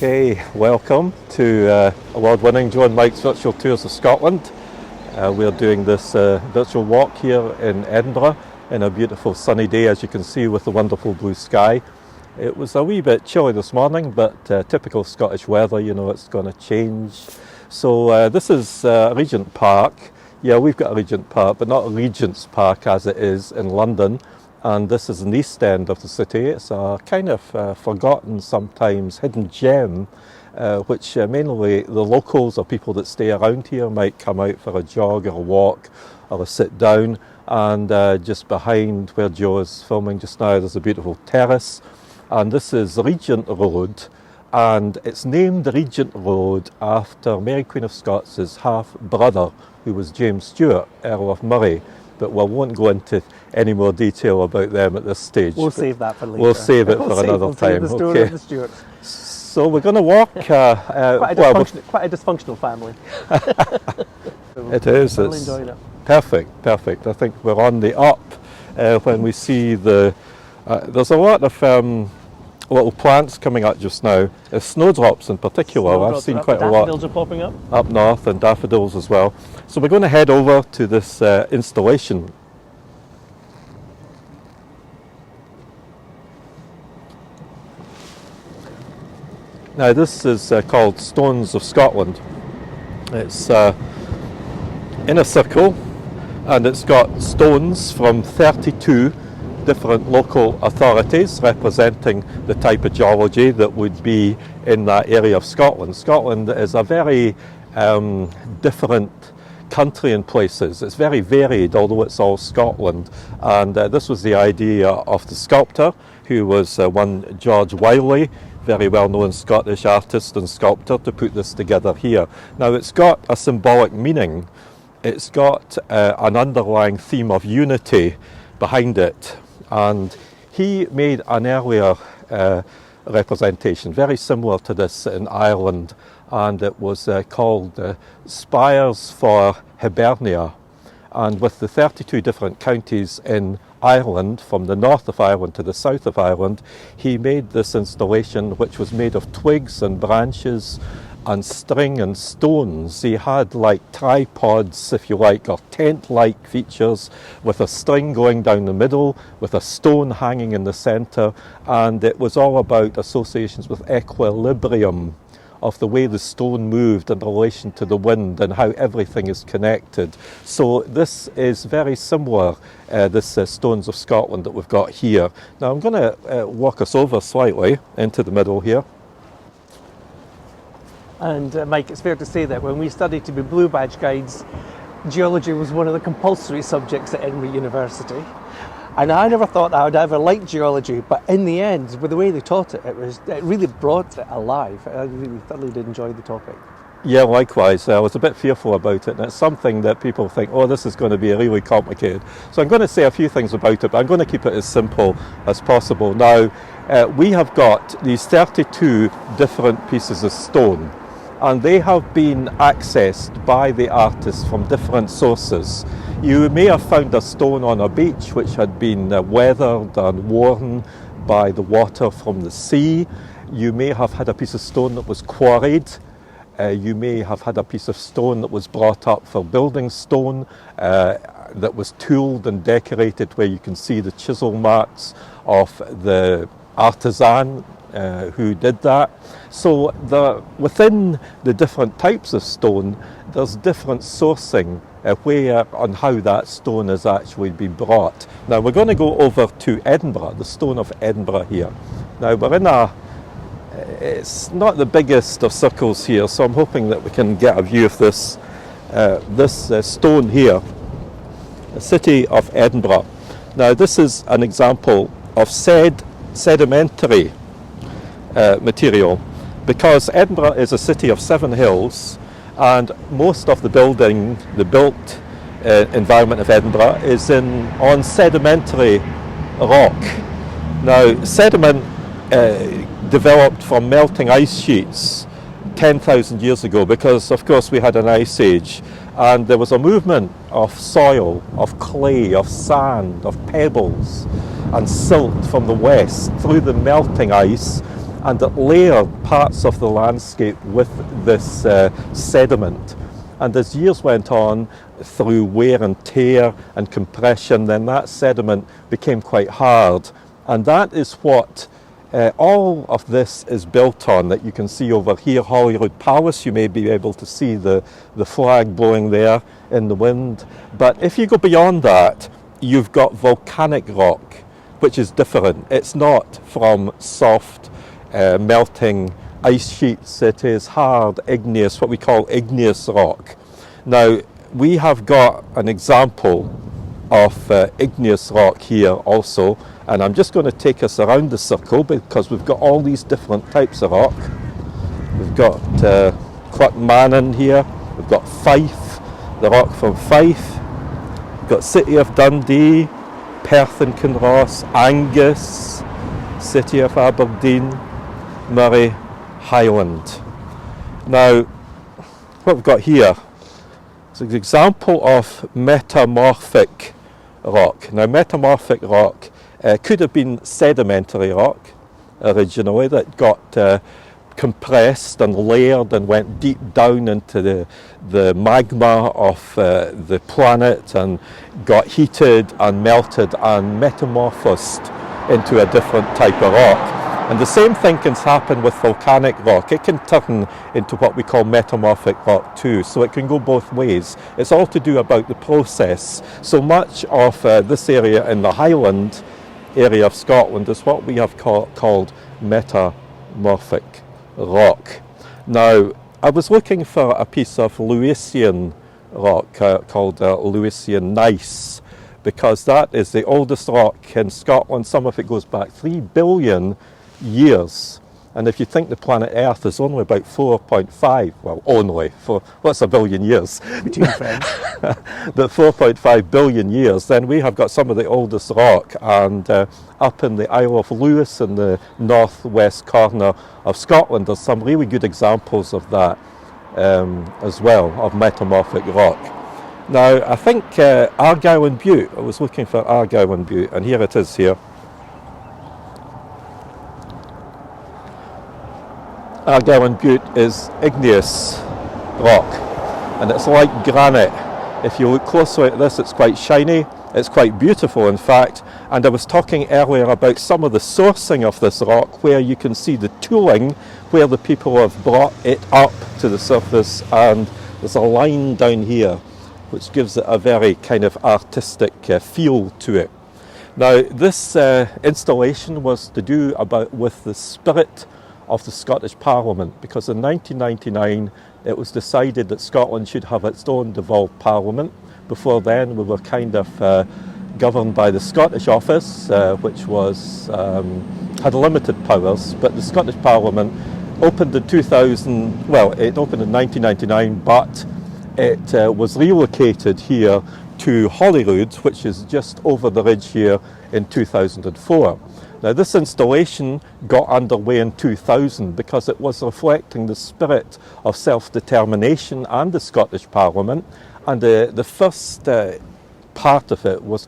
Okay, welcome to award-winning Joe and Mike's Virtual Tours of Scotland. We're doing this virtual walk here in Edinburgh in a beautiful sunny day, as you can see, with the wonderful blue sky. It was a wee bit chilly this morning, but typical Scottish weather, you know, it's going to change. So this is Regent Park. Yeah, we've got a Regent Park, but not a Regent's Park as it is in London. And this is the east end of the city. It's a kind of forgotten, sometimes hidden gem, which mainly the locals or people that stay around here might come out for a jog or a walk or a sit down. And just behind where Joe is filming just now, there's a beautiful terrace. And this is Regent Road. And it's named Regent Road after Mary Queen of Scots' half-brother, who was James Stuart, Earl of Moray. But we won't go into any more detail about them at this stage. We'll save that for later. We'll save it for another time. The story of the Stuarts. So we're going to walk. Quite a dysfunctional family. It is. I'm enjoying it. Perfect. I think we're on the up when we see the. There's a lot of little plants coming up just now. Snowdrops in particular. I've seen quite a lot. Daffodils are popping up north, and daffodils as well. So we're going to head over to this installation. Now this is called Stones of Scotland. It's in a circle, and it's got stones from 32 different local authorities representing the type of geology that would be in that area of Scotland. Scotland is a very different country in places. It's very varied, although it's all Scotland. And this was the idea of the sculptor, who was one George Wiley, very well-known Scottish artist and sculptor, to put this together here. Now, it's got a symbolic meaning. It's got an underlying theme of unity behind it. And he made an earlier representation, very similar to this in Ireland, and it was called Spires for Hibernia. And with the 32 different counties in Ireland, from the north of Ireland to the south of Ireland, he made this installation, which was made of twigs and branches and string and stones. He had like tripods, if you like, or tent-like features, with a string going down the middle, with a stone hanging in the centre, and it was all about associations with equilibrium, of the way the stone moved in relation to the wind and how everything is connected. So this is very similar, this Stones of Scotland that we've got here. Now I'm going to walk us over slightly into the middle here. And Mike, it's fair to say that when we studied to be Blue Badge guides, geology was one of the compulsory subjects at Edinburgh University. And I never thought I would ever like geology, but in the end, with the way they taught it, it really brought it alive. I really thoroughly did enjoy the topic. Yeah, likewise. I was a bit fearful about it, and it's something that people think, oh, this is going to be really complicated. So I'm going to say a few things about it, but I'm going to keep it as simple as possible. Now, we have got these 32 different pieces of stone, and they have been accessed by the artists from different sources. You may have found a stone on a beach which had been weathered and worn by the water from the sea. You may have had a piece of stone that was quarried. You may have had a piece of stone that was brought up for building stone, that was tooled and decorated, where you can see the chisel marks of the artisan who did that. So within the different types of stone, there's different sourcing on how that stone has actually been brought. Now we're going to go over to Edinburgh, the Stone of Edinburgh here. Now we're in it's not the biggest of circles here, so I'm hoping that we can get a view of this stone here, the city of Edinburgh. Now this is an example of sedimentary material, because Edinburgh is a city of 7 hills, and most of the built environment of Edinburgh is on sedimentary rock. Now, sediment developed from melting ice sheets 10,000 years ago, because of course we had an ice age, and there was a movement of soil, of clay, of sand, of pebbles and silt from the west through the melting ice and it layered parts of the landscape with this sediment. And as years went on, through wear and tear and compression, then that sediment became quite hard. And that is what all of this is built on, that you can see over here, Holyrood Palace. You may be able to see the flag blowing there in the wind. But if you go beyond that, you've got volcanic rock, which is different. It's not from soft, melting ice sheets. It is hard, igneous, what we call igneous rock. Now, we have got an example of igneous rock here also, and I'm just going to take us around the circle because we've got all these different types of rock. We've got Kilmartin here, we've got Fife, the rock from Fife, we've got City of Dundee, Perth and Kinross, Angus, City of Aberdeen, Murray, Highland. Now, what we've got here is an example of metamorphic rock. Now, metamorphic rock could have been sedimentary rock originally that got compressed and layered and went deep down into the magma of the planet and got heated and melted and metamorphosed into a different type of rock. And the same thing can happen with volcanic rock. It can turn into what we call metamorphic rock too, so it can go both ways. It's all to do about the process. So much of this area in the Highland area of Scotland is what we have called metamorphic rock. Now, I was looking for a piece of Lewisian rock called Lewisian gneiss, because that is the oldest rock in Scotland. Some of it goes back 3 billion years. And if you think the planet Earth is only about 4.5, well, only, for what's a billion years? Between friends. But 4.5 billion years, then we have got some of the oldest rock. And up in the Isle of Lewis in the northwest corner of Scotland, there's some really good examples of that as well, of metamorphic rock. Now, I think Argyll and Bute, I was looking for Argyll and Bute, and here it is here. Argyll and Bute is igneous rock, and it's like granite. If you look closely at this, it's quite shiny, it's quite beautiful in fact, and I was talking earlier about some of the sourcing of this rock, where you can see the tooling, where the people have brought it up to the surface, and there's a line down here which gives it a very kind of artistic feel to it. Now, this installation was to do with the spirit of the Scottish Parliament, because in 1999 it was decided that Scotland should have its own devolved Parliament. Before then we were kind of governed by the Scottish Office, which was had limited powers, but the Scottish Parliament opened in 2000, well, it opened in 1999, but it was relocated here to Holyrood, which is just over the ridge here, in 2004. Now, this installation got underway in 2000 because it was reflecting the spirit of self-determination and the Scottish Parliament, and the first part of it was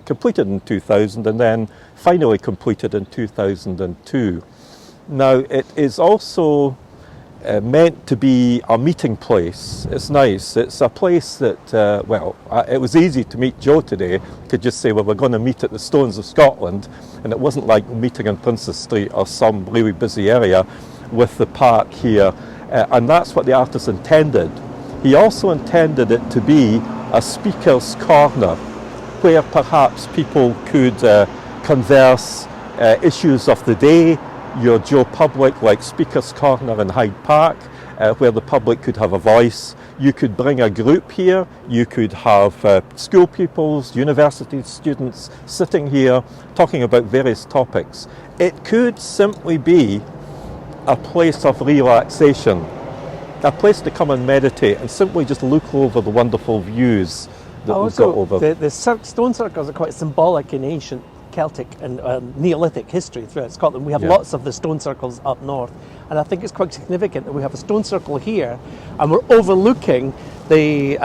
completed in 2000 and then finally completed in 2002. Now, it is also meant to be a meeting place. It's nice. It's a place that, it was easy to meet Joe today. You could just say, well, we're going to meet at the Stones of Scotland, and it wasn't like meeting on Princess Street or some really busy area with the park here, and that's what the artist intended. He also intended it to be a speaker's corner, where perhaps people could converse issues of the day, your Joe Public, like Speaker's Corner in Hyde Park, where the public could have a voice. You could bring a group here, you could have school pupils, university students sitting here talking about various topics. It could simply be a place of relaxation, a place to come and meditate and simply just look over the wonderful views that we've got over. The stone circles are quite symbolic in ancient Celtic and Neolithic history throughout Scotland. We have lots of the stone circles up north, and I think it's quite significant that we have a stone circle here and we're overlooking the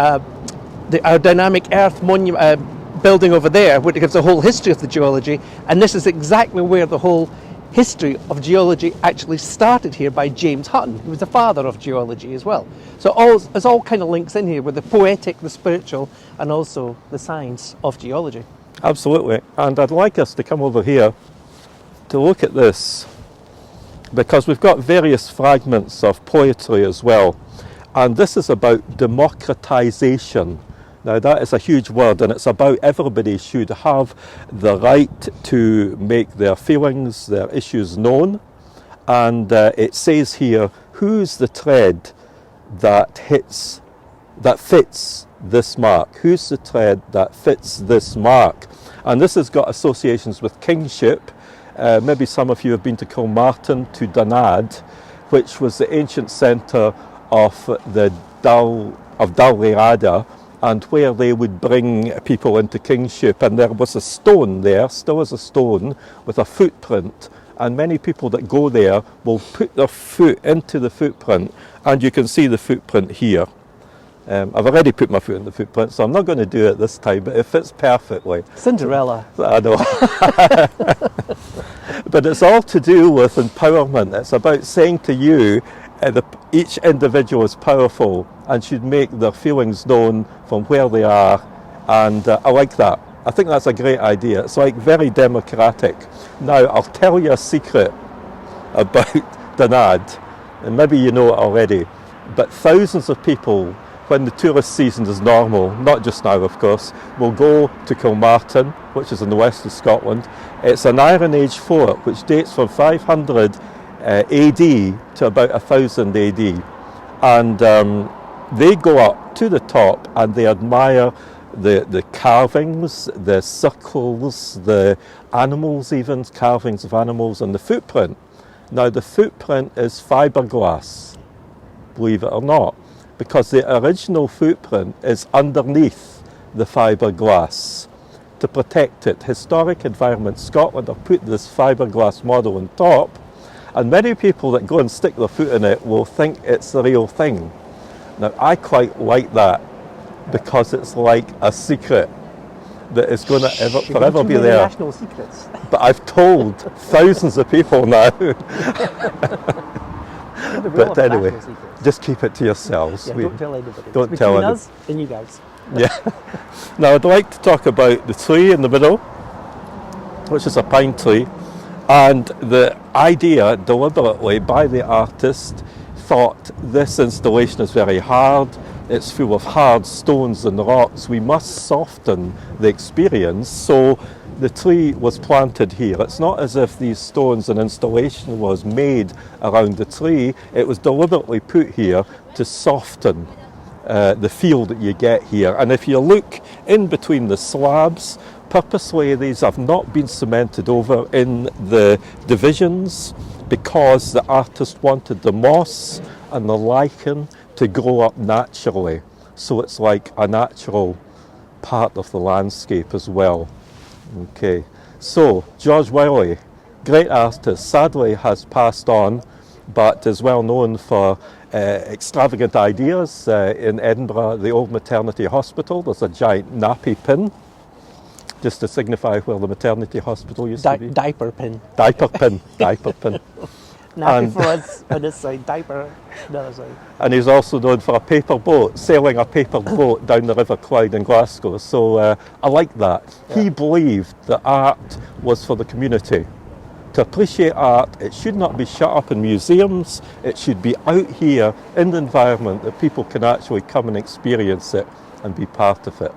dynamic earth monument building over there, which gives a whole history of the geology, and this is exactly where the whole history of geology actually started here by James Hutton, who was the father of geology as well. So it's all kind of links in here with the poetic, the spiritual, and also the science of geology. Absolutely. And I'd like us to come over here to look at this, because we've got various fragments of poetry as well. And this is about democratization. Now that is a huge word, and it's about everybody should have the right to make their feelings, their issues known. And it says here, who's the tread that fits this mark? Who's the tread that fits this mark? And this has got associations with kingship. Maybe some of you have been to Kilmartin, to Dunad, which was the ancient centre of the Dalriada, and where they would bring people into kingship. And there was a stone there, still is a stone, with a footprint. And many people that go there will put their foot into the footprint, and you can see the footprint here. I've already put my foot in the footprint, so I'm not going to do it this time, but it fits perfectly. Cinderella. I know. But it's all to do with empowerment. It's about saying to you, each individual is powerful and should make their feelings known from where they are. And I like that. I think that's a great idea. It's like very democratic. Now, I'll tell you a secret about Dunad, and maybe you know it already, but thousands of people, when the tourist season is normal, not just now of course, will go to Kilmartin, which is in the west of Scotland. It's an Iron Age fort which dates from 500 AD to about 1000 AD. And they go up to the top and they admire the carvings, the circles, the animals, even carvings of animals, and the footprint. Now the footprint is fiberglass, believe it or not, because the original footprint is underneath the fiberglass to protect it. Historic Environment Scotland have put this fiberglass model on top, and many people that go and stick their foot in it will think it's the real thing. Now I quite like that, because it's like a secret that is going to forever be there. National secrets. But I've told thousands of people now. But anyway, just keep it to yourselves. Yeah, don't tell anybody. Don't it's tell between anybody. us and you guys. Yeah. Now I'd like to talk about the tree in the middle, which is a pine tree, and the idea deliberately by the artist thought this installation is very hard, it's full of hard stones and rocks, we must soften the experience, so the tree was planted here. It's not as if these stones and installation was made around the tree, it was deliberately put here to soften the feel that you get here. And if you look in between the slabs, purposely these have not been cemented over in the divisions, because the artist wanted the moss and the lichen to grow up naturally. So it's like a natural part of the landscape as well. Okay, so George Wiley, great artist, sadly has passed on, but is well known for extravagant ideas. In Edinburgh, the old maternity hospital, there's a giant nappy pin, just to signify where the maternity hospital used to be. Diaper pin. Diaper pin, diaper pin. Nappy for us on this side, diaper on the other side. And he's also known for a paper boat, sailing a paper boat down the River Clyde in Glasgow. So I like that. Yeah. He believed that art was for the community. To appreciate art, it should not be shut up in museums. It should be out here in the environment that people can actually come and experience it and be part of it.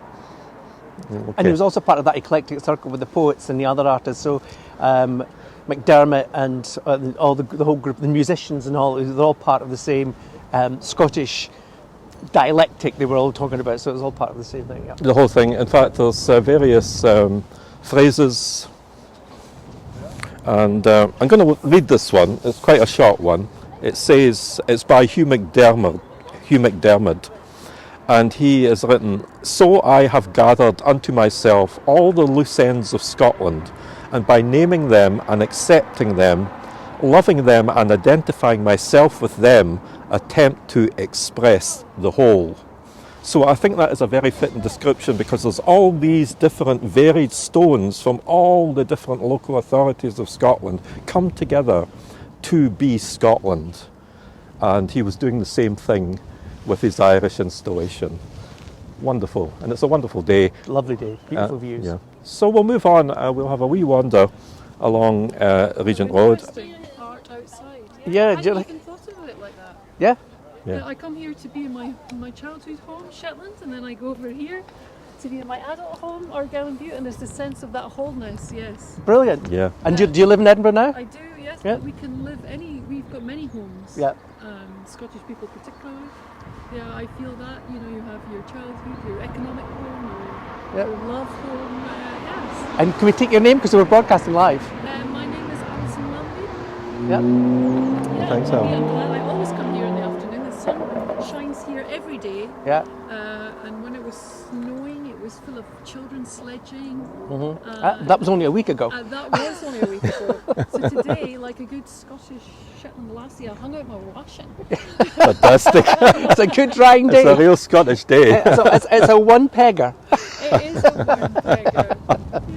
Okay. And he was also part of that eclectic circle with the poets and the other artists. So McDermott and all the whole group, the musicians and all, they're all part of the same Scottish dialectic they were all talking about. So it was all part of the same thing. Yeah. The whole thing. In fact, there's various phrases. And I'm going to read this one. It's quite a short one. It says, it's by Hugh McDermott, and he has written, "So I have gathered unto myself all the loose ends of Scotland, and by naming them and accepting them, loving them and identifying myself with them, attempt to express the whole." So I think that is a very fitting description, because there's all these different varied stones from all the different local authorities of Scotland come together to be Scotland. And he was doing the same thing with his Irish installation. Wonderful, and it's a wonderful day. Lovely day, beautiful views. Yeah. So we'll move on. We'll have a wee wander along Regent Road. Art outside. Yeah, I do you hadn't like- even thought of it like that. Yeah? Yeah. I come here to be in my childhood home, Shetland, and then I go over here to be in my adult home, Argyll Butte, and there's the sense of that wholeness, yes. Brilliant. Yeah. And do you live in Edinburgh now? I do, yes, Yeah. but we can live we've got many homes. Yeah. Scottish people particularly. Yeah, I feel that, you have your childhood, your economic home, your love home, yes. And can we take your name, because we're broadcasting live? My name is Alison Lumley. Yeah. Yeah, Thanks, lovely Al. and glad. I always come here in the afternoon. The sun shines here every day. Yeah. And when it was snowing, it was full of children sledging. That was only a week ago. That was only a week ago. So today, like a good Scottish Shetland lassie, I hung out my washing. Fantastic. It's a good drying day. It's a real Scottish day. So it's a one pegger. It is a one pegger.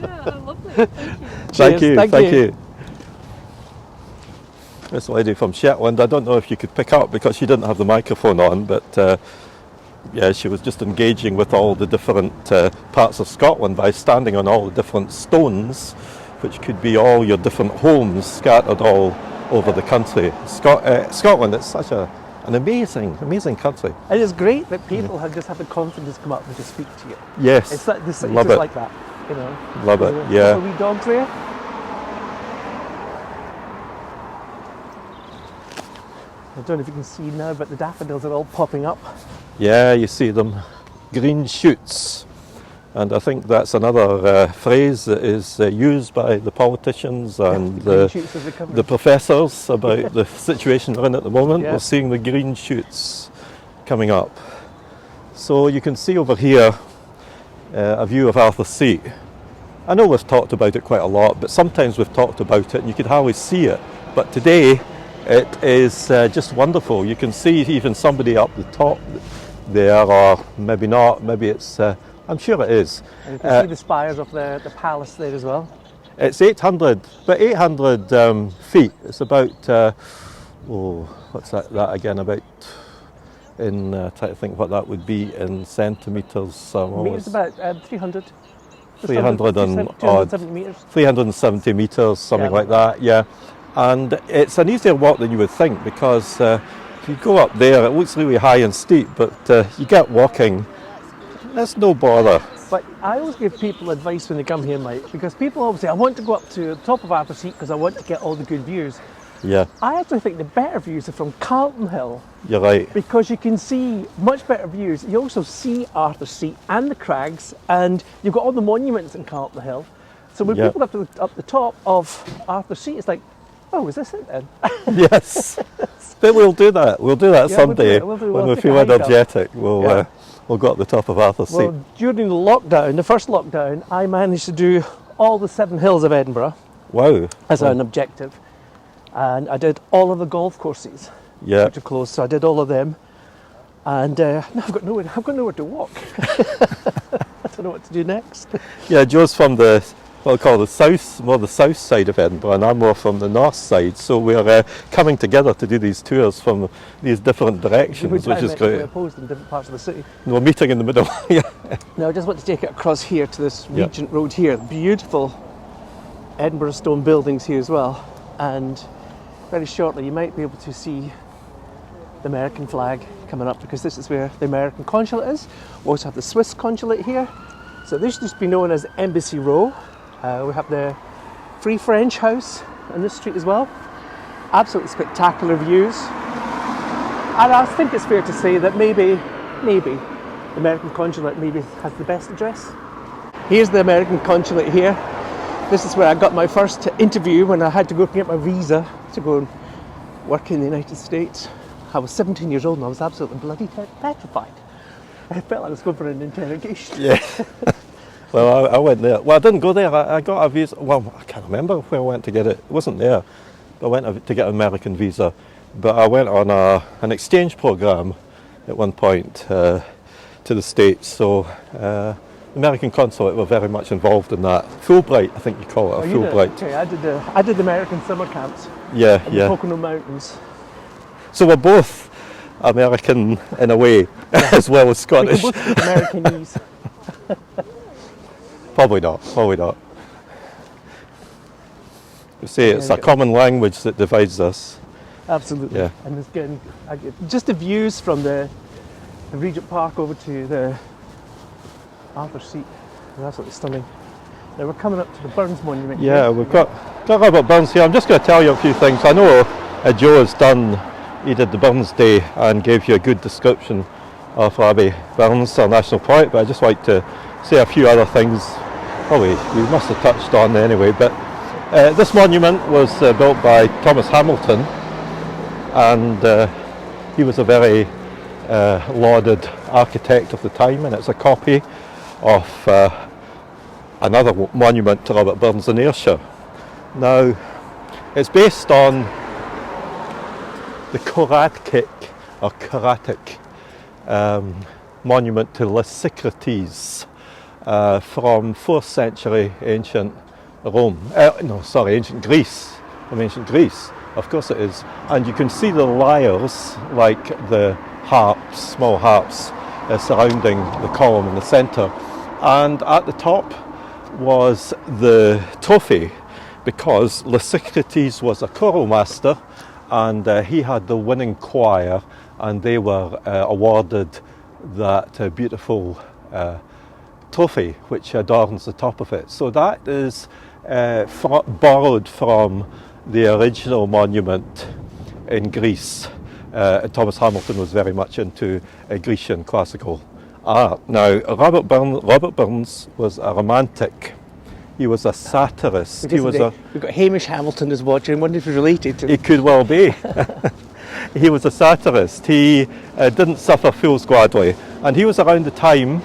Yeah, lovely. Thank you. Thank you, Thank thank you. you. This lady from Shetland, I don't know if you could pick up because she didn't have the microphone on, but yeah, she was just engaging with all the different parts of Scotland by standing on all the different stones, which could be all your different homes scattered all over the country. Scotland, it's such an amazing country. And it's great that people have just had the confidence to come up and to speak to you. Yes, It's like this, it's love just it. like that, Love it, There's yeah. a wee dogs there. I don't know if you can see now, but the daffodils are all popping up. Yeah, you see them, green shoots. And I think that's another phrase that is used by the politicians and green shoots of recovery. the professors about the situation we're in at the moment. Yeah. We're seeing the green shoots coming up. So you can see over here a view of Arthur's Seat. I know we've talked about it quite a lot, but sometimes we've talked about it and you could hardly see it. But today it is just wonderful. You can see even somebody up the top there, or maybe not, maybe it's, I'm sure it is. And you can see the spires of the palace there as well. It's 800 feet. It's about, what's that again, about, try to think what that would be in centimetres. Meters about 300. 300 and 270 metres. 370 metres, something Yeah. like that, yeah. And it's an easier walk than you would think, because if you go up there, it looks really high and steep, but you get walking, there's no bother. But I always give people advice when they come here, Mike, because people always say, I want to go up to the top of Arthur's Seat because I want to get all the good views. Yeah, I actually think the better views are from Carlton Hill, you're right. because you can see much better views. You also see Arthur's Seat and the crags, and you've got all the monuments in Carlton Hill. So when Yeah. people up the top of Arthur's Seat, it's like, oh, is this it then? Yes, but we'll do that. We'll do that Yeah, someday we'll when we take a feel hike up. energetic. We'll Yeah. we'll go up the top of Arthur's Seat. Well, during the lockdown, the first lockdown, I managed to do all the 7 hills of Edinburgh Wow. as an objective. And I did all of the golf courses, Yeah. which are closed, so I did all of them. And now I've got nowhere to walk. I don't know what to do next. Yeah, Joe's from the what I call the south side of Edinburgh, and I'm more from the north side. So we're coming together to do these tours from these different directions, which is We're great. opposed in different parts of the city. And we're meeting in the middle. Yeah. Now I just want to take it across here to this Yeah. Regent Road here. Beautiful Edinburgh stone buildings here as well. And very shortly you might be able to see the American flag coming up, because this is where the American consulate is. We also have the Swiss consulate here. So this used to be known as Embassy Row. We have the Free French House on this street as well. Absolutely spectacular views. And I think it's fair to say that maybe the American consulate maybe has the best address. Here's the American consulate here. This is where I got my first interview when I had to go get my visa to go and work in the United States. I was 17 years old and I was absolutely bloody petrified. I felt I was going for an interrogation. Yeah. Well, I went there. Well, I didn't go there. I got a visa. Well, I can't remember where I went to get it. It wasn't there. I went to get an American visa. But I went on an exchange program at one point to to the States. So the American consulate were very much involved in that. Fulbright, I think you call it, a Fulbright. Okay, I did the American summer camps. Yeah, in the Pocono Mountains. So we're both American in a way, as well as Scottish. We can both speak Americanese. Probably not. You say it's a common language that divides us. Absolutely. Yeah. And just the views from the Regent Park over to the Arthur's Seat are absolutely stunning. Now we're coming up to the Burns Monument. Yeah, here. we've got Robert Burns here. I'm just going to tell you a few things. I know Joe he did the Burns Day and gave you a good description of Robbie Burns, our national poet, but I'd just like to say a few other things. Probably we must have touched on anyway, but this monument was built by Thomas Hamilton, and he was a very lauded architect of the time, and it's a copy of another monument to Robert Burns in Ayrshire. Now, it's based on the Karatic monument to Lysicrates from 4th century ancient ancient Greece. From ancient Greece, of course it is. And you can see the lyres, like the harps, small harps, surrounding the column in the centre. And at the top was the trophy, because Lysicrates was a choral master, and he had the winning choir, and they were awarded that beautiful trophy which adorns the top of it. So that is borrowed from the original monument in Greece. Thomas Hamilton was very much into Grecian classical art. Now, Robert Burns was a romantic. He was a satirist. We've got Hamish Hamilton is watching. I wonder if he's related to him. He could well be. He was a satirist. He didn't suffer fools gladly, and he was around the time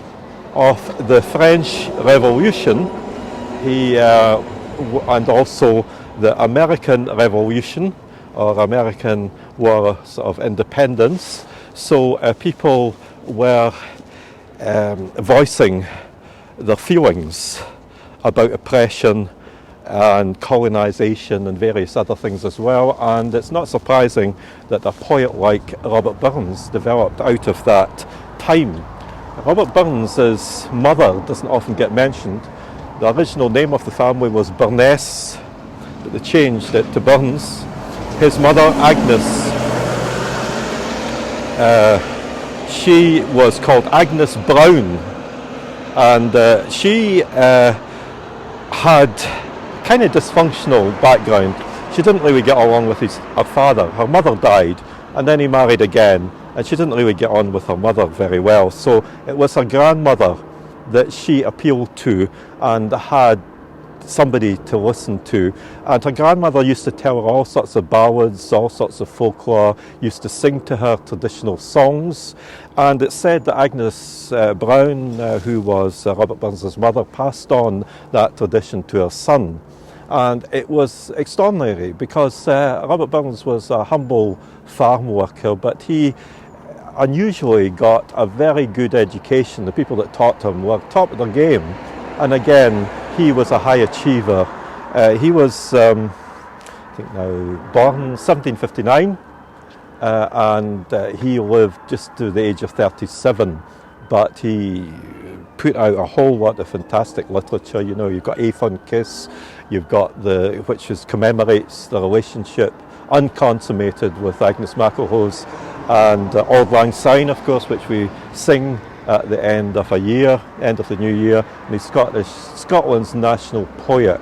of the French Revolution. And also the American Revolution, or American War of Independence. So people were voicing their feelings about oppression and colonisation and various other things as well. And it's not surprising that a poet like Robert Burns developed out of that time. Robert Burns' mother doesn't often get mentioned. The original name of the family was Burness, but they changed it to Burns. His mother, Agnes, she was called Agnes Brown, and she had kind of dysfunctional background. She didn't really get along with her father. Her mother died, and then he married again, and she didn't really get on with her mother very well. So it was her grandmother that she appealed to and had somebody to listen to. And her grandmother used to tell her all sorts of ballads, all sorts of folklore, used to sing to her traditional songs. And it's said that Agnes Brown, who was Robert Burns' mother, passed on that tradition to her son. And it was extraordinary because Robert Burns was a humble farm worker, but he unusually got a very good education. The people that taught him were top of their game. And again, he was a high achiever. He was, I think now, born 1759, and he lived just to the age of 37. But he put out a whole lot of fantastic literature. You know, you've got A Fun Kiss, you've got which commemorates the relationship unconsummated with Agnes McElhose, and Auld Lang Syne, of course, which we sing at the end of a year, end of the new year, and he's Scotland's national poet.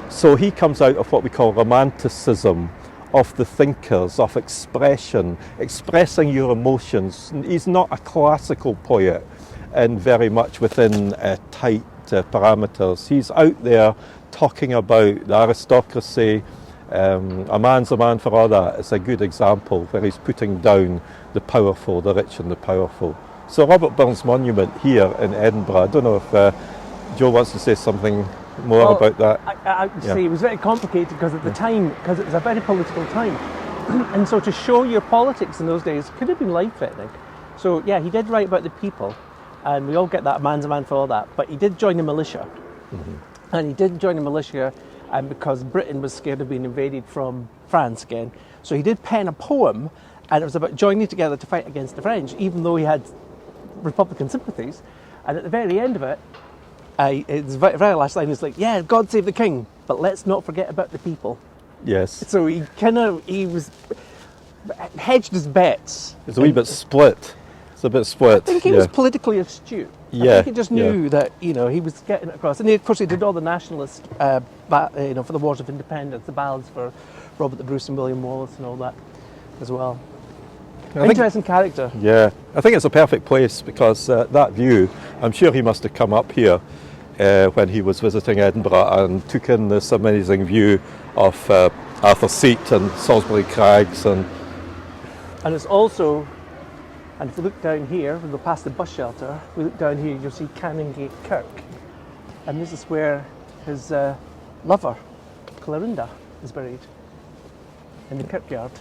So he comes out of what we call romanticism, of the thinkers, of expression, expressing your emotions. He's not a classical poet and very much within tight parameters. He's out there talking about the aristocracy. A man's a man for all that. It's a good example where he's putting down the powerful, the rich and the powerful. So Robert Burns Monument here in Edinburgh, I don't know if Joe wants to say something more about that. I would say it was very complicated because at the time, because it was a very political time. And so to show your politics in those days could have been life-threatening. So yeah, he did write about the people. and we all get that, man's a man for all that. But he did join the militia, and he did join the militia, and because Britain was scared of being invaded from France again, so he did pen a poem, and it was about joining together to fight against the French, even though he had Republican sympathies. And at the very end of it, his very last line is like, "Yeah, God save the king, but let's not forget about the people." Yes. So he was hedged his bets. It's a wee bit split. It's a bit split. I think he was politically astute. Yeah. I think he just knew that, you know, he was getting it across. And of course he did all the nationalist, for the Wars of Independence, the ballads for Robert the Bruce and William Wallace and all that as well. Interesting character. Yeah, I think it's a perfect place because that view, I'm sure he must have come up here when he was visiting Edinburgh and took in this amazing view of Arthur's Seat and Salisbury Crags. And it's also, and if we look down here, we go past the bus shelter, we look down here, you'll see Canongate Kirk. And this is where his lover, Clorinda, is buried. In the churchyard,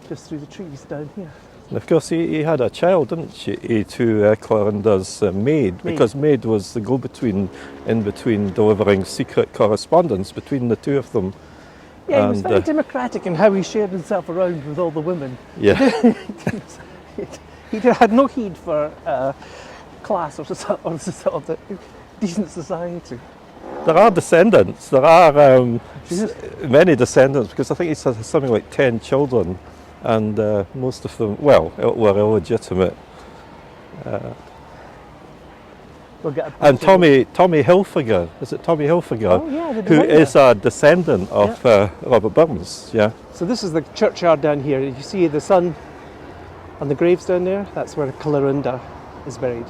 just through the trees down here. And of course he had a child, didn't he, to Clorinda's maid, because Maid was the go-between in between delivering secret correspondence between the two of them. Yeah, he was very democratic in how he shared himself around with all the women. Yeah. he had no heed for class or the decent society. There are descendants. There are many descendants, because I think he has something like 10 children, and most of them, were illegitimate. And Tommy Hilfiger, is it Tommy Hilfiger? Oh, yeah, who is a descendant of Robert Burns, yeah. So this is the churchyard down here. You see the sun on the graves down there? That's where Clorinda is buried,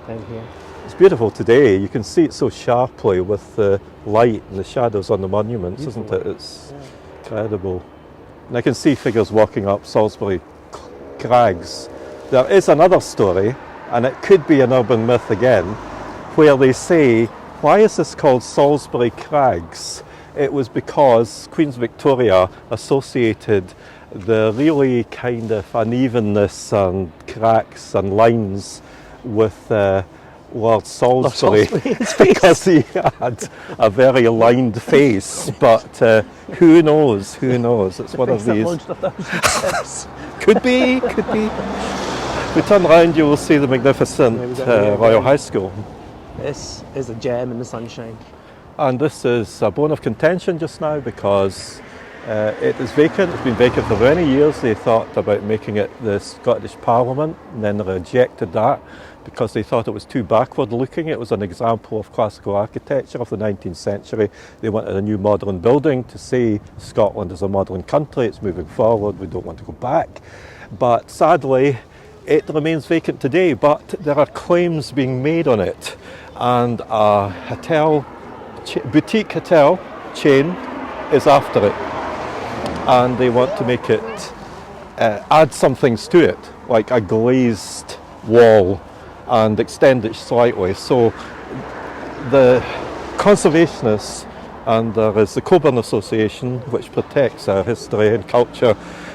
down here. It's beautiful today. You can see it so sharply with the light and the shadows on the monuments, isn't it? It's incredible. And I can see figures walking up Salisbury Crags. There is another story, and it could be an urban myth again, where they say, why is this called Salisbury Crags? It was because Queen Victoria associated the really kind of unevenness and cracks and lines with Lord Salisbury, because he had a very lined face, but who knows, it's one of these. Could be. If we turn around, you will see the magnificent Royal High School. This is a gem in the sunshine. And this is a bone of contention just now because it is vacant. It's been vacant for many years. They thought about making it the Scottish Parliament, and then they rejected that because they thought it was too backward looking. It was an example of classical architecture of the 19th century. They wanted a new modern building to say Scotland is a modern country, it's moving forward, we don't want to go back. But sadly, it remains vacant today, but there are claims being made on it, and a boutique hotel chain is after it, and they want to make it add some things to it, like a glazed wall, and extend it slightly. So the conservationists, and there is the Coburn Association, which protects our history and culture,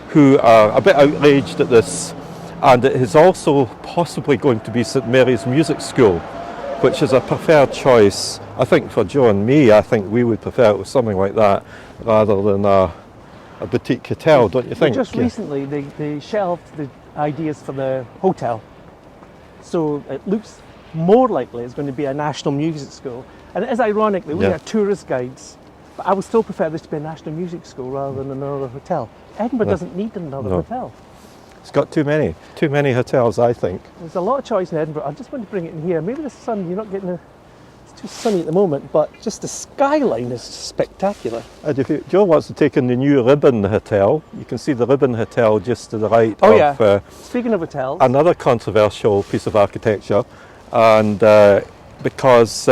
who are a bit outraged at this. And it is also possibly going to be St Mary's Music School, which is a preferred choice. I think for Joe and me, I think we would prefer it with something like that rather than a boutique hotel, don't you think? Just recently they shelved the ideas for the hotel. So it looks more likely it's going to be a national music school. And it is ironic that we are tourist guides, but I would still prefer this to be a national music school rather than another hotel. Edinburgh doesn't need another hotel. It's got too many hotels, I think. There's a lot of choice in Edinburgh. I just want to bring it in here. Maybe the sun, you're not getting it's too sunny at the moment, but just the skyline is spectacular. And if Joe wants to take in the new Ribbon Hotel, you can see the Ribbon Hotel just to the right of Speaking of hotels, another controversial piece of architecture, and because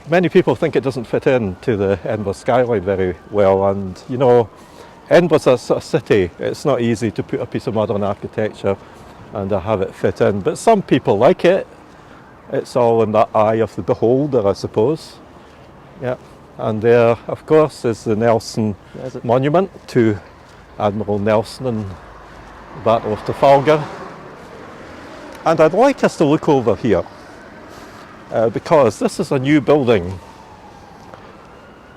many people think it doesn't fit into the Edinburgh skyline very well, and you know, Edinburgh's a city. It's not easy to put a piece of modern architecture and have it fit in, but some people like it. It's all in the eye of the beholder, I suppose. Yeah, and there, of course, is the Nelson monument to Admiral Nelson in the Battle of Trafalgar. And I'd like us to look over here because this is a new building.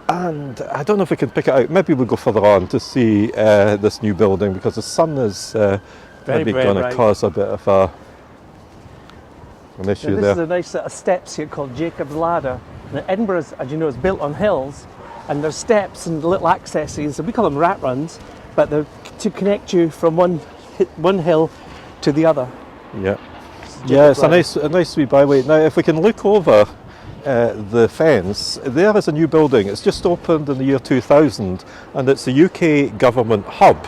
And I don't know if we can pick it out. Maybe we'll go further on to see this new building because the sun is maybe going to cause a bit of an issue there. This is a nice set of steps here called Jacob's Ladder. Now, Edinburgh, as you know, is built on hills, and there's steps and little accesses, and we call them rat runs, but they're to connect you from one hill to the other. Yeah, yeah, it's a nice wee byway. Now, if we can look over the fence, there is a new building. It's just opened in the year 2000, and it's a UK government hub.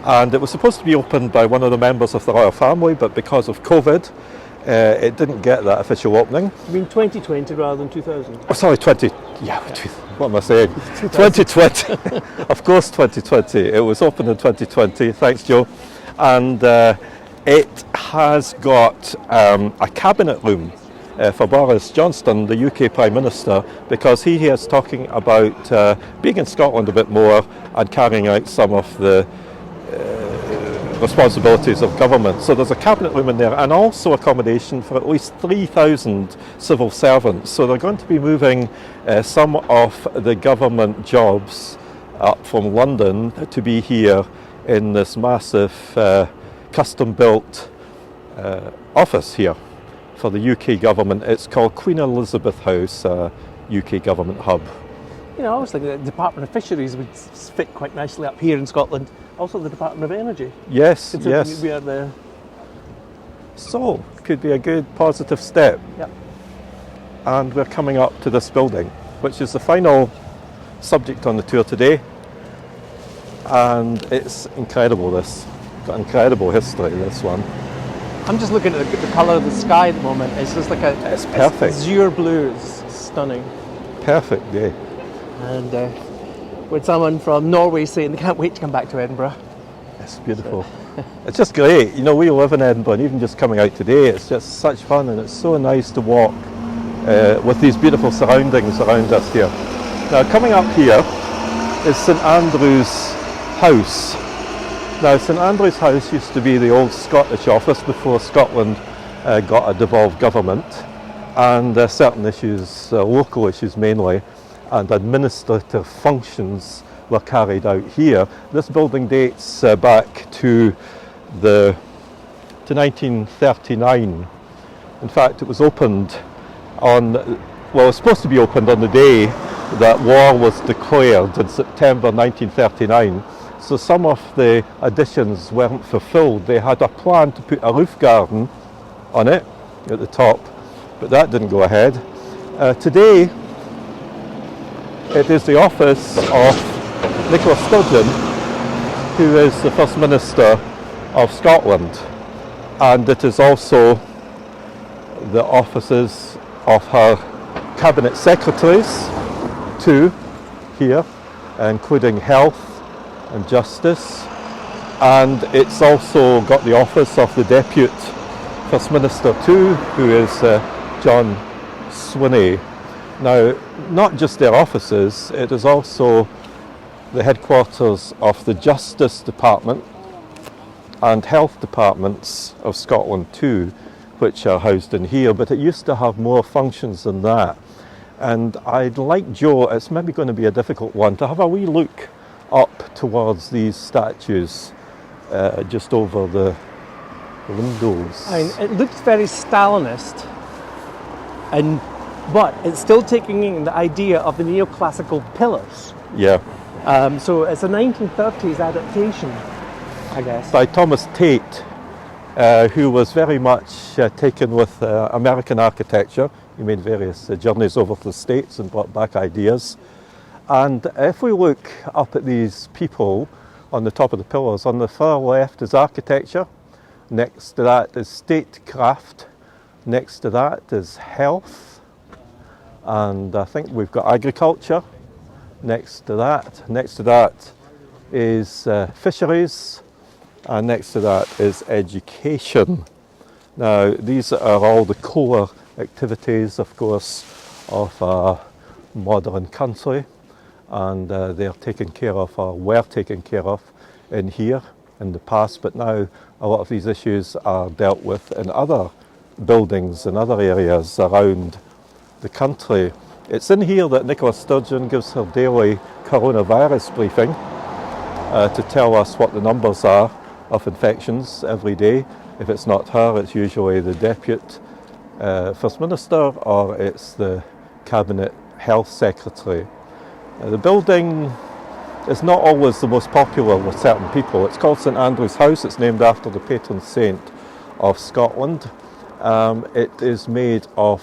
And it was supposed to be opened by one of the members of the royal family, but because of COVID, it didn't get that official opening. You mean 2020 rather than 2000? Oh, sorry, 20. Yeah, what am I saying? 2020. Of course, 2020. It was opened in 2020. Thanks, Joe. And it has got a cabinet room for Boris Johnson, the UK Prime Minister, because he is talking about being in Scotland a bit more and carrying out some of the responsibilities of government. So there's a cabinet room in there and also accommodation for at least 3,000 civil servants. So they're going to be moving some of the government jobs up from London to be here in this massive custom-built office here for the UK government. It's called Queen Elizabeth House, UK government hub. You know, I was thinking that the Department of Fisheries would fit quite nicely up here in Scotland. Also the Department of Energy. Yes, yes. We are there. So, could be a good positive step. Yep. And we're coming up to this building, which is the final subject on the tour today. And it's incredible, this. Got incredible history, this one. I'm just looking at the colour of the sky at the moment. It's just like it's perfect. Azure blue. It's stunning. Perfect day. And with someone from Norway saying they can't wait to come back to Edinburgh. It's beautiful. It's just great. You know, we live in Edinburgh, and even just coming out today, it's just such fun, and it's so nice to walk with these beautiful surroundings around us here. Now, coming up here is St Andrew's House. Now, St Andrew's House used to be the old Scottish office before Scotland got a devolved government, and certain issues, local issues mainly, and administrative functions were carried out here. This building dates back to 1939. In fact, it was opened on, well, it was supposed to be opened on the day that war was declared in September 1939. So some of the additions weren't fulfilled. They had a plan to put a roof garden on it at the top, but that didn't go ahead. Today, it is the office of Nicola Sturgeon, who is the First Minister of Scotland, and it is also the offices of her cabinet secretaries, too, here, including health and justice, and it's also got the office of the Deputy First Minister too, who is John Swinney. Now, not just their offices, it is also the headquarters of the Justice Department and Health Departments of Scotland too, which are housed in here, but it used to have more functions than that. And I'd like Joe, it's maybe going to be a difficult one, to have a wee look up towards these statues just over the windows. I mean, it looks very Stalinist, but it's still taking in the idea of the neoclassical pillars. Yeah. So it's a 1930s adaptation, I guess. By Thomas Tate, who was very much taken with American architecture. He made various journeys over to the States and brought back ideas. And if we look up at these people on the top of the pillars, on the far left is architecture, next to that is statecraft, next to that is health, and I think we've got agriculture next to that is fisheries, and next to that is education. Now, these are all the core activities, of course, of a modern country, and they're taken care of, or were taken care of, in here. in the past, but now a lot of these issues are dealt with in other buildings and other areas around the country. It's in here that Nicola Sturgeon gives her daily coronavirus briefing to tell us what the numbers are of infections every day. If it's not her, it's usually the Deputy First Minister or it's the Cabinet Health Secretary. The building is not always the most popular with certain people. It's called St Andrew's House. It's named after the patron saint of Scotland. It is made of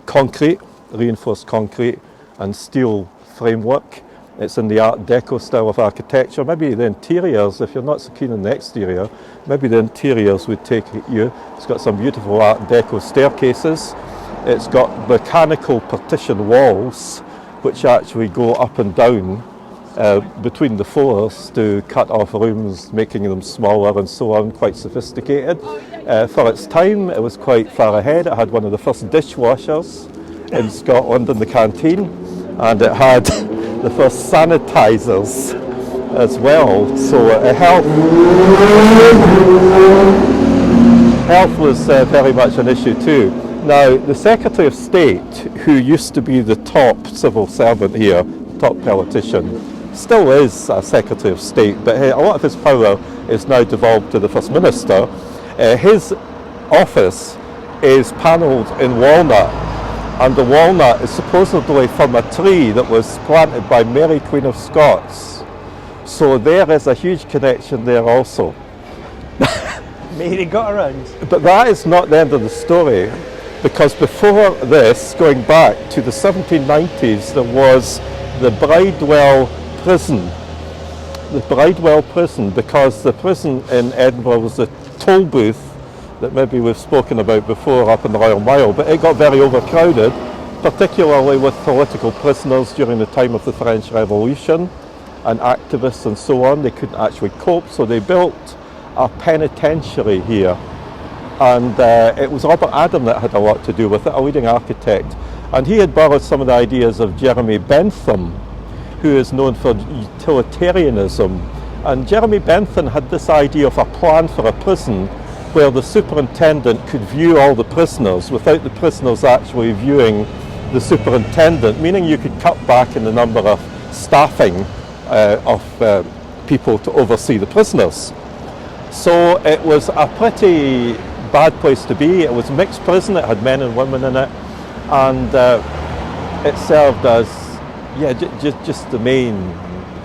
concrete, reinforced concrete and steel framework. It's in the Art Deco style of architecture. Maybe the interiors, if you're not so keen on the exterior, maybe the interiors would take you. It's got some beautiful Art Deco staircases. It's got mechanical partition walls which actually go up and down between the floors to cut off rooms, making them smaller and so on, quite sophisticated. For its time, it was quite far ahead. It had one of the first dishwashers in Scotland in the canteen, and it had the first sanitisers as well. So health was very much an issue too. Now, the Secretary of State, who used to be the top civil servant here, top politician, still is a Secretary of State, but a lot of his power is now devolved to the First Minister. His office is panelled in walnut, and the walnut is supposedly from a tree that was planted by Mary Queen of Scots. So there is a huge connection there also. Mary got around. But that is not the end of the story, because before this, going back to the 1790s, there was the Bridewell Prison. The Bridewell Prison, because the prison in Edinburgh was a toll booth that maybe we've spoken about before up in the Royal Mile, but it got very overcrowded, particularly with political prisoners during the time of the French Revolution and activists and so on. They couldn't actually cope, so they built a penitentiary here. And it was Robert Adam that had a lot to do with it, a leading architect. And he had borrowed some of the ideas of Jeremy Bentham, who is known for utilitarianism. And Jeremy Bentham had this idea of a plan for a prison where the superintendent could view all the prisoners without the prisoners actually viewing the superintendent, meaning you could cut back in the number of staffing of people to oversee the prisoners. So it was a pretty bad place to be. It was a mixed prison. It had men and women in it, and it served as just the main,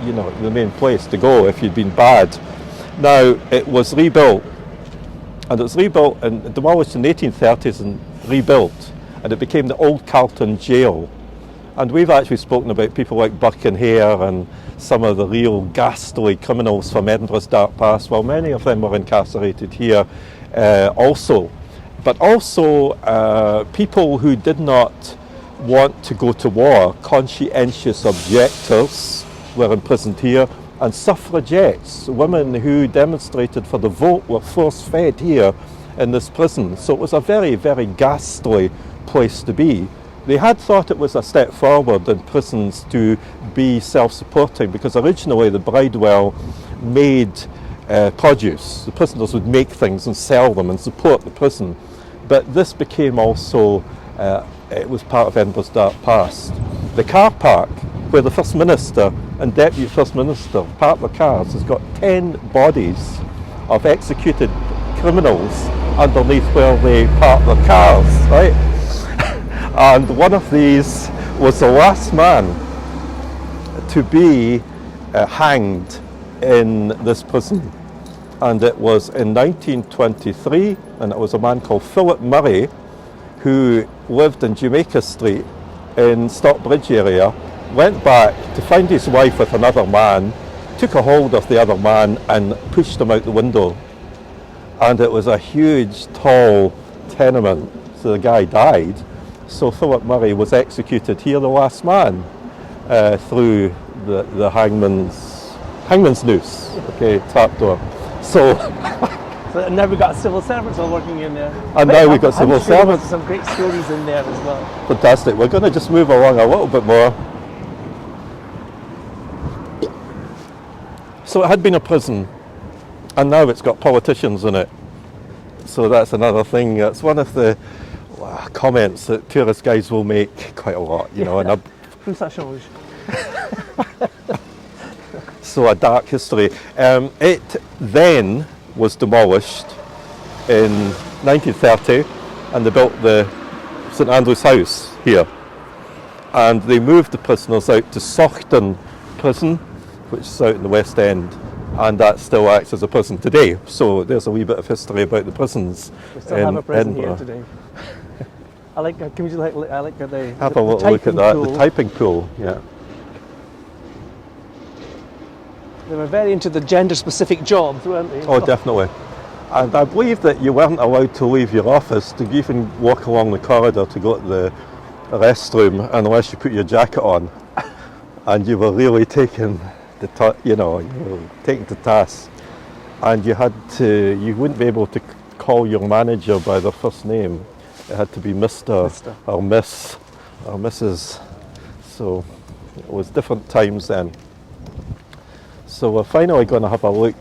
the main place to go if you'd been bad. Now it was rebuilt, and it was rebuilt and demolished in the 1830s and rebuilt, and it became the old Carlton Jail. And we've actually spoken about people like Burke and Hare and some of the real ghastly criminals from Edinburgh's dark past. Well, many of them were incarcerated here also. But also people who did not want to go to war, conscientious objectors, were imprisoned here, and suffragettes, women who demonstrated for the vote, were force-fed here in this prison. So it was a very, very ghastly place to be. They had thought it was a step forward in prisons to be self-supporting, because originally the Bridewell made produce. The prisoners would make things and sell them and support the prison. But this became also, it was part of Edinburgh's dark past. The car park, where the First Minister and Deputy First Minister park their cars, has got 10 bodies of executed criminals underneath where they park their cars, right? And one of these was the last man to be hanged in this prison. And it was in 1923, and it was a man called Philip Murray, who lived in Jamaica Street in Stockbridge area, went back to find his wife with another man, took a hold of the other man and pushed him out the window. And it was a huge, tall tenement, so the guy died. So Philip Murray was executed here, the last man, through the hangman's noose, okay, trapdoor. So now we've got civil servants all working in there. And now we've got civil servants. Some great stories in there as well. Fantastic. We're going to just move along a little bit more. So it had been a prison And now it's got politicians in it. So that's another thing. That's one of the comments that tourist guides will make quite a lot, you know. And Ça change. so a dark history. It then was demolished in 1930, and they built the St Andrew's House here. And they moved the prisoners out to Saughton Prison, which is out in the West End, and that still acts as a prison today. So there's a wee bit of history about the prisons We still in have a prison Edinburgh. here today. I like the Have a little look at that, the typing pool, yeah. They were very into the gender-specific jobs, weren't they? Oh, definitely. And I believe that you weren't allowed to leave your office to even walk along the corridor to go to the restroom unless you put your jacket on, and you were really taken you were taken to task, and you wouldn't be able to call your manager by their first name. It had to be Mr. or Miss or Mrs. So it was different times then. So we're finally going to have a look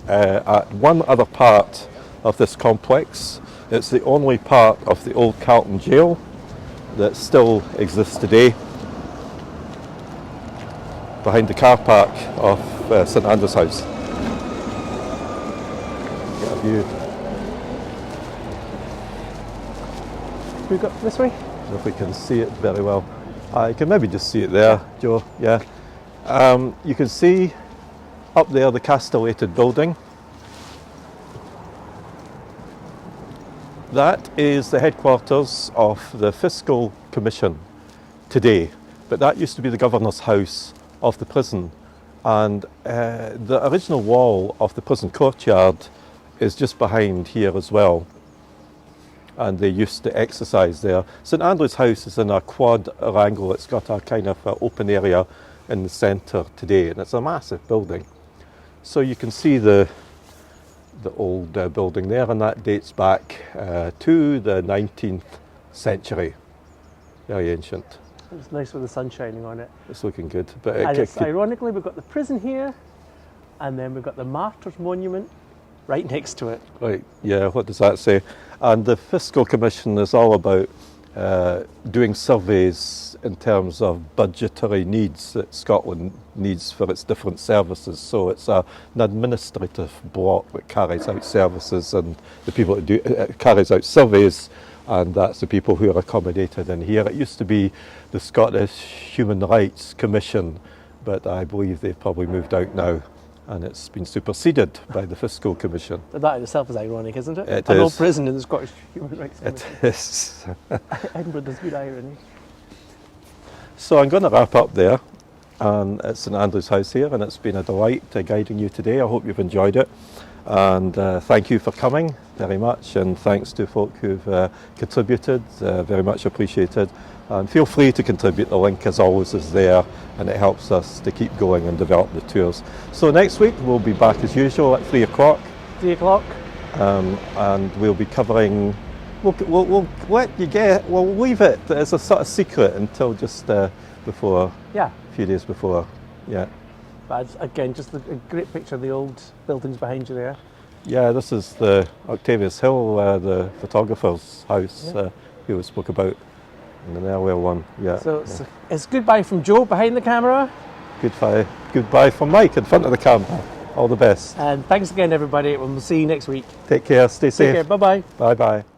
at one other part of this complex. It's the only part of the old Carlton Jail that still exists today, behind the car park of St Andrew's House. Get a view. We got this way? If we can see it very well. You can maybe just see it there, Joe, yeah. You can see up there the castellated building. That is the headquarters of the Fiscal Commission today, but that used to be the governor's house of the prison, and the original wall of the prison courtyard is just behind here as well, and they used to exercise there. St Andrew's House is in a quadrangle. It's got a kind of open area in the centre today, and it's a massive building. So you can see the old building there, and that dates back to the 19th century. Very ancient. It's nice with the sun shining on it. It's looking good. But ironically, we've got the prison here, and then we've got the Martyrs Monument right next to it. Right, yeah, what does that say? And the Fiscal Commission is all about doing surveys in terms of budgetary needs that Scotland needs for its different services. So it's an administrative block that carries out services, and the people that do carries out surveys, and that's the people who are accommodated in here. It used to be the Scottish Human Rights Commission, but I believe they've probably moved out now, and it's been superseded by the Fiscal Commission. But that in itself is ironic, isn't it? It An is. old prison in the Scottish Human Rights Commission. It is. Edinburgh does good irony. So I'm going to wrap up there, and it's St Andrew's House here, and it's been a delight guiding you today. I hope you've enjoyed it, and thank you for coming very much, and thanks to folk who've contributed, very much appreciated. And feel free to contribute. The link, as always, is there, and it helps us to keep going and develop the tours. So next week we'll be back as usual at 3 o'clock. 3 o'clock. And we'll be covering. We'll let you get. We'll leave it as a sort of secret until just before. Yeah. A few days before. Yeah. But again, just a great picture of the old buildings behind you there. Yeah, this is the Octavius Hill, the photographer's house who we spoke about in an earlier one. Yeah. So it's goodbye from Joe behind the camera. Goodbye from Mike in front of the camera. All the best. And thanks again, everybody. We'll see you next week. Take care. Stay safe. Take care. Bye-bye. Bye-bye.